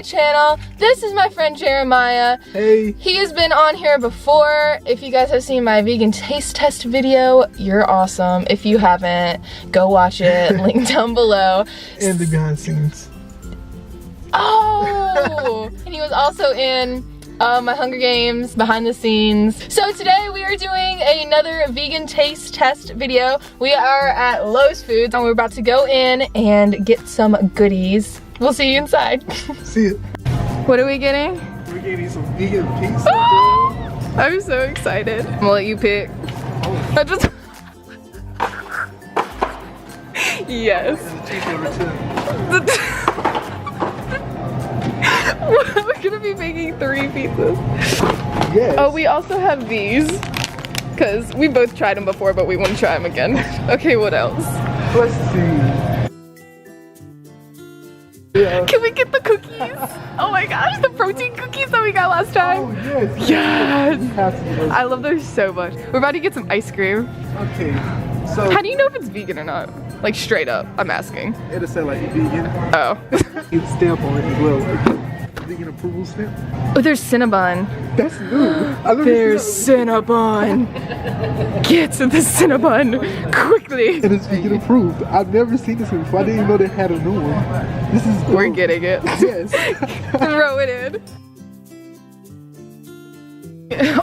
my channel. This is my friend Jeremiah. Hey. He has been on here before. If you guys have seen my vegan taste test video, you're awesome. If you haven't, go watch it. Link down below. And the behind the scenes. Oh! And he was also in my Hunger Games behind the scenes. So today we are doing another vegan taste test video. We are at Lowe's Foods and we're about to go in and get some goodies. We'll see you inside. See it. What are we getting? We're getting some vegan pizza. I'm so excited. I'm gonna let you pick. Oh. I just yes. We're gonna be making 3 pizzas. Yes. Oh, we also have these because we both tried them before, but we want to try them again. Okay, what else? Let's see. Yeah. Can we get the cookies? Oh my gosh, the protein cookies that we got last time. Oh yes. Yes. I love those so much. We're about to get some ice cream. Okay. So. How do you know if it's vegan or not? Like straight up, I'm asking. It'll say like vegan. Oh. It's stamp on it as well. Like, vegan approval stamp. Oh, there's Cinnabon. That's new. There's Cinnabon. Get to the Cinnabon quickly. And it's vegan approved. I've never seen this one before. I didn't even know they had a new one. This is dope. We're getting it. Yes. Throw it in.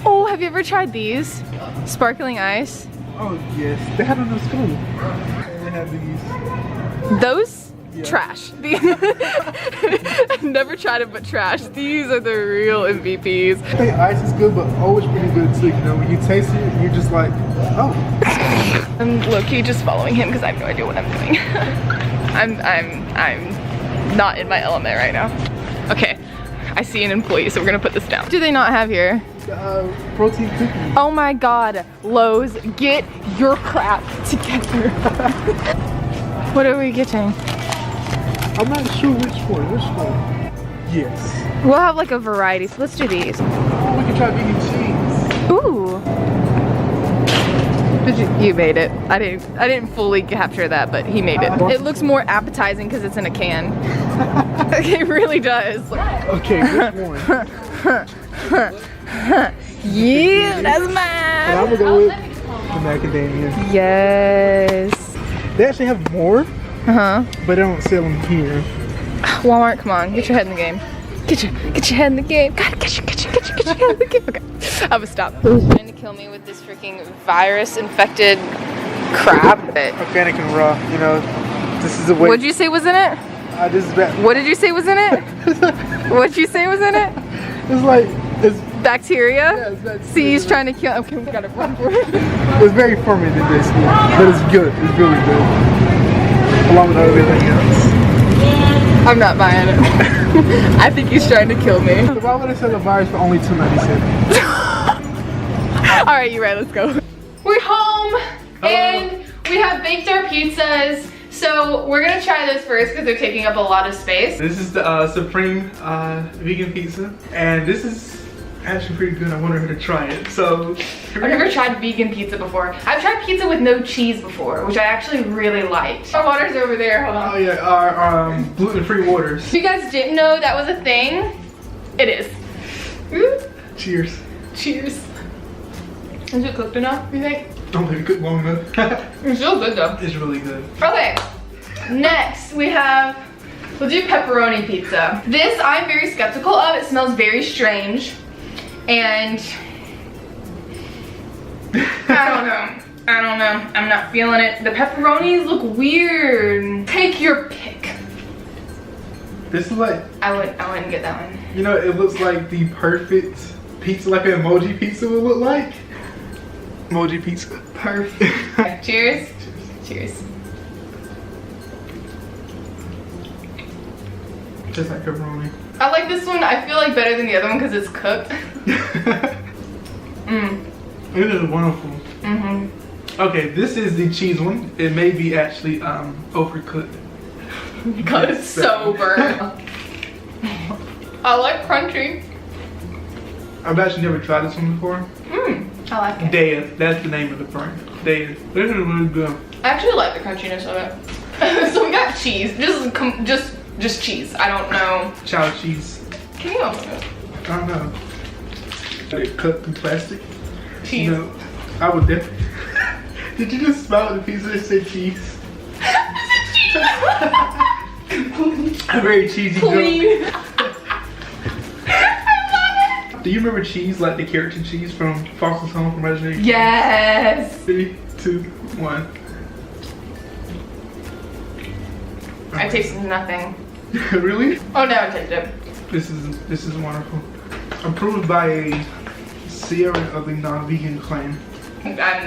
Oh, have you ever tried these? Sparkling ice. Oh yes. They had a new school. They had these. Those? Yeah. Trash. I've never tried it, but trash. These are the real MVPs. I think ice is good, but always pretty good too. You know, when you taste it, you're just like, oh. I'm low-key just following him because I have no idea what I'm doing. I'm not in my element right now. Okay, I see an employee, so we're gonna put this down. What do they not have here? Protein cookies. Oh my God, Lowe's, get your crap together. What are we getting? I'm not sure which one. Which one? Yes. We'll have like a variety, so let's do these. Oh, we can try vegan cheese. Ooh. You made it. I didn't fully capture that, but he made it. It looks more appetizing because it's in a can. It really does. Okay, which one? Yeah, that's mine. And I'm gonna go with the macadamia. Yes. They actually have more, but they don't sell them here. Walmart, come on, get your head in the game. Get your head in the game. God, get your head in the game. Okay, I will stop. Who's trying to kill me with this freaking virus-infected crap? Organic and raw, you know. This is the way. What'd you say was in it? What did you say was in it? What'd you say was in it? It's like it's bacteria. Yeah, it's bacteria. See, he's trying to kill. Okay, we gotta run for it. It's very fermented, basically, but it's good. It's really good, along with everything else. I'm not buying it. I think he's trying to kill me. So why would they sell the virus for only $2.97? All right, you right? Let's go. We're home and we have baked our pizzas. So we're gonna try this first because they're taking up a lot of space. This is the Supreme vegan pizza, and this is actually pretty good. I wanted her to try it. So I've never tried vegan pizza before. I've tried pizza with no cheese before, which I actually really liked. Our water's over there. Hold on. Oh yeah, our gluten-free waters. If you guys didn't know that was a thing, it is. Ooh. Cheers. Cheers. Is it cooked enough, you think? Don't let it cook long enough. It's still good though. It's really good. Okay, next we'll do pepperoni pizza. This I'm very skeptical of. It smells very strange. And I don't know. I'm not feeling it. The pepperonis look weird. Take your pick. This is like, I wouldn't get that one. you know, it looks like the perfect pizza, like an emoji pizza would look like. Emoji pizza. Perfect. Okay, cheers. Cheers. Just like pepperoni. I like this one. I feel like better than the other one because it's cooked. It is wonderful. Okay, this is the cheese one. It may be actually overcooked. Because it's so burnt. I like crunchy. I've actually never tried this one before. I like it. Daya, that's the name of the brand. Daya. This is really good. I actually like the crunchiness of it. So we got cheese. Just Just cheese. I don't know. Child cheese. Can you open it? I don't know. They cut through plastic. Cheese. No, I would definitely. Did you just smell the pizza that said cheese? A very cheesy Please. joke. Do you remember cheese, like the carrot cheese from Foster's Home from Resident Evil? Yes. 3, 2, 1. I tasted nothing. Really? Oh no, I tasted it. This is wonderful. Approved by a Sierra of the non-vegan clan. I'm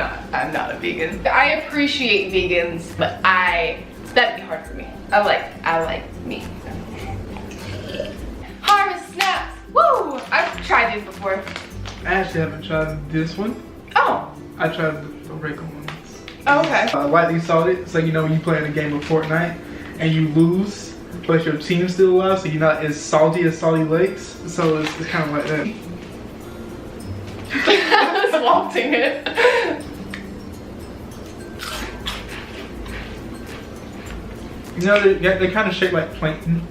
not a vegan. I appreciate vegans, but that'd be hard for me. I like meat. Harvest snaps! Woo! I've tried these before. I actually haven't tried this one. Oh. I tried the regular ones. Oh, okay. Lightly salted, so you know when you play in a game of Fortnite and you lose, but your team's still alive, so you're not as salty as Salty Lakes. So it's kind of like that. I was wanting it. You know, they're kind of shaped like plankton.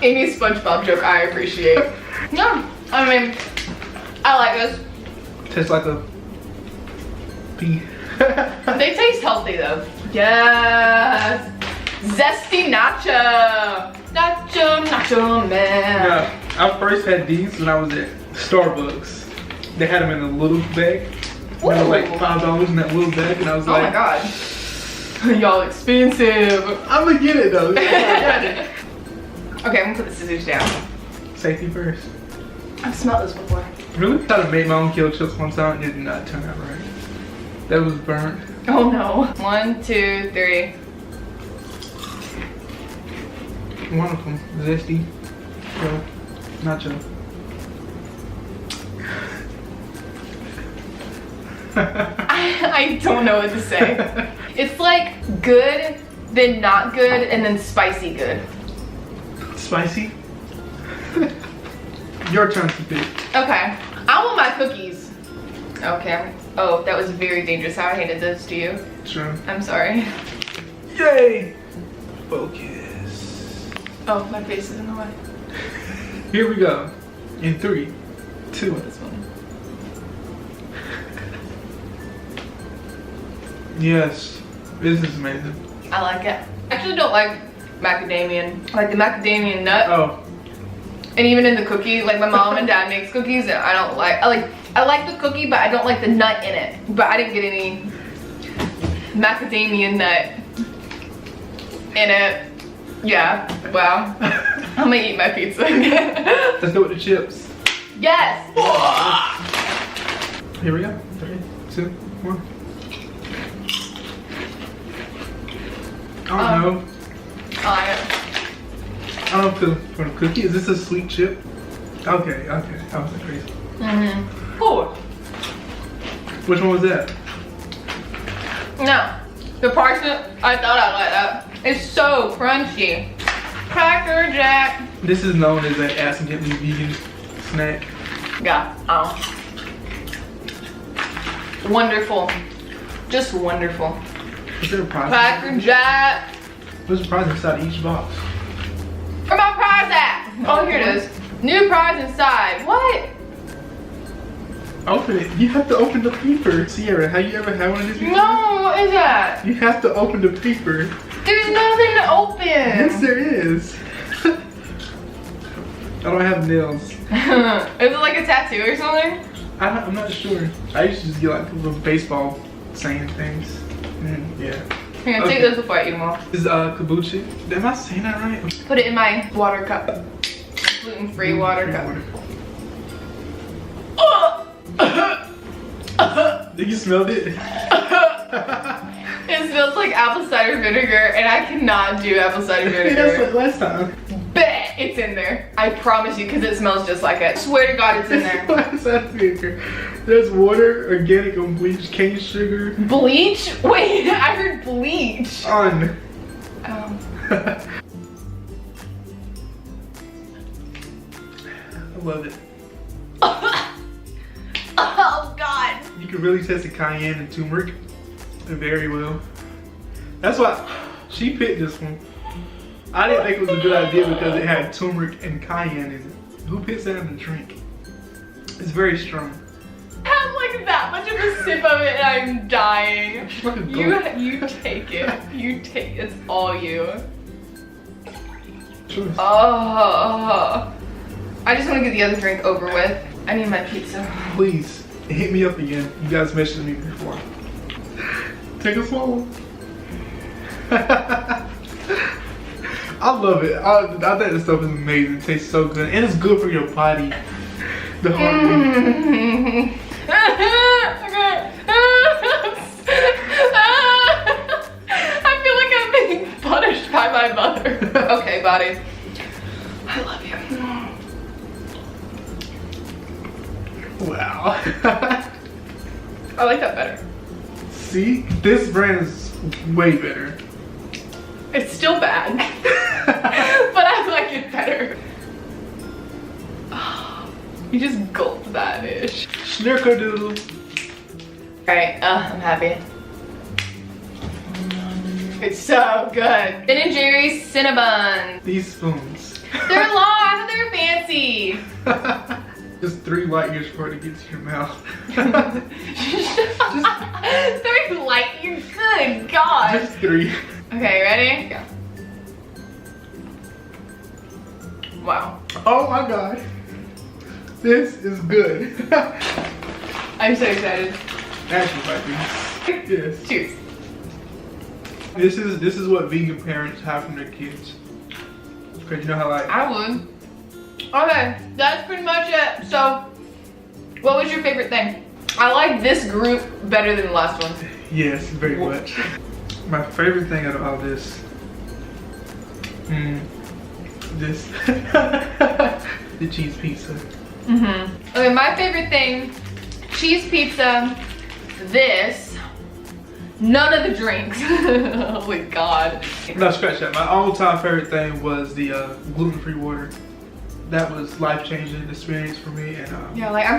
Any SpongeBob joke I appreciate. No, I mean, I like this. Tastes like a pea. They taste healthy though. Yes. Zesty nacho. Nacho man. Yeah, I first had these when I was at Starbucks. They had them in a little bag. They were like $5 in that little bag, and I was like, oh my god. Y'all expensive. I'm gonna get it though. Okay, I'm gonna put the scissors down. Safety first. I've smelled this before. Really? I tried to make my own kale chips one time and it did not turn out right. That was burnt. Oh no. 1, 2, 3. One of them, zesty, nacho. I don't know what to say. It's like good, then not good, and then spicy good. Spicy? Your turn to pick. Okay, I want my cookies. Okay. Oh, that was very dangerous how I handed those to you. Sure. I'm sorry. Yay! Focus. Oh, my face is in the way. Here we go. In 3, 2. This one. Yes. This is amazing. I like it. I actually don't like macadamia. Like the macadamia nut. Oh. And even in the cookie, like my mom and dad makes cookies and I don't like, I like the cookie, but I don't like the nut in it. But I didn't get any macadamia nut in it. Yeah, wow. I'm gonna eat my pizza. Let's go with the chips. Yes! Here we go. 3, 2, 1. I don't know. I like it. I don't feel for the cookie. Is this a sweet chip? Okay. That was crazy. Mm-hmm. Cool. Which one was that? No, the parsnip, I thought I liked that. It's so crunchy. Cracker Jack. This is known as an accidentally vegan snack. Yeah, wonderful. Just wonderful. Is there a prize? Cracker Jack. What's the prize inside each box? Where my prize at? Oh, here it is. New prize inside. What? Open it. You have to open the paper. Sierra, have you ever had one of these before? No, what is that? You have to open the paper. There's nothing to open. Yes, there is. I don't have nails. Is it like a tattoo or something? I'm not sure. I used to just get like little baseball saying things. Yeah. Here, take those before I eat them all. This is kabuchi. Am I saying that right? Put it in my water cup. Gluten-free water cup. Did you smell it? It smells like apple cider vinegar, and I cannot do apple cider That's vinegar. like last time. Bet it's in there. I promise you, because it smells just like it. I swear to God, it's in there. There's water, organic, unbleached cane sugar. Bleach? Wait, I heard bleach. On. Oh. I love it. Oh God. You can really taste the cayenne and turmeric very well. That's why she picked this one. I didn't think it was a good idea because it had turmeric and cayenne in it. Who puts that in a drink? It's very strong. I had like that much of a sip of it and I'm dying. You take it. You take it. It's all you. Sure. Oh. I just want to get the other drink over with. I need my pizza. Please, hit me up again. You guys mentioned me before. Take a swallow. I love it. I think this stuff is amazing. It tastes so good. And it's good for your body. The heartbeat. I feel like I'm being punished by my mother. Okay, body. I love you. Wow. I like that better. See? This brand is way better. It's still bad. But I like it better. You just gulped that ish. Snickerdoodle. Alright, I'm happy. It's so good. Ben & Jerry's Cinnabons. These spoons. They're long, I thought they were fancy. Just 3 light years before it gets to your mouth. 3 light years, good God. Just 3. Okay, ready? Go. Wow. Oh my God. This is good. I'm so excited. Actually, might be. Yes. Cheers. This is what vegan parents have from their kids. Cause you know how like I would. Okay, that's pretty much it. So, what was your favorite thing? I like this group better than the last one. yes, very much. My favorite thing out of all this. This the cheese pizza. Okay, my favorite thing, cheese pizza, this, none of the drinks. Holy God. No, scratch that. My all-time favorite thing was the gluten-free water. That was life-changing experience for me, and yeah, like I'm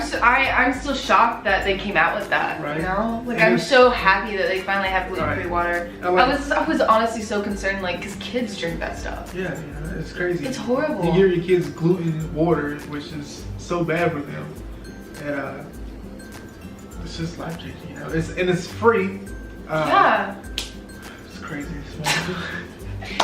still shocked that they came out with that. Right. You know, like And I'm so happy that they finally have gluten-free Right. water. I was honestly so concerned, like, cause kids drink that stuff. yeah, it's crazy. It's horrible. You give your kids gluten water, which is so bad for them, and it's just life-changing. You know, it's free. Yeah. It's crazy. It's wonderful.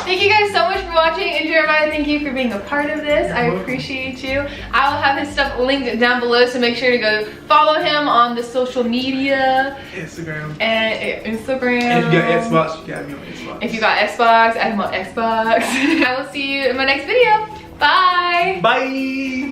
Thank you guys so much for watching, and Jeremiah, thank you for being a part of this. I appreciate you. I will have his stuff linked down below, so make sure to go follow him on the social media. Instagram. And Instagram. And if you got Xbox, you got me on Xbox. If you got Xbox, I'm on Xbox. I will see you in my next video. Bye. Bye.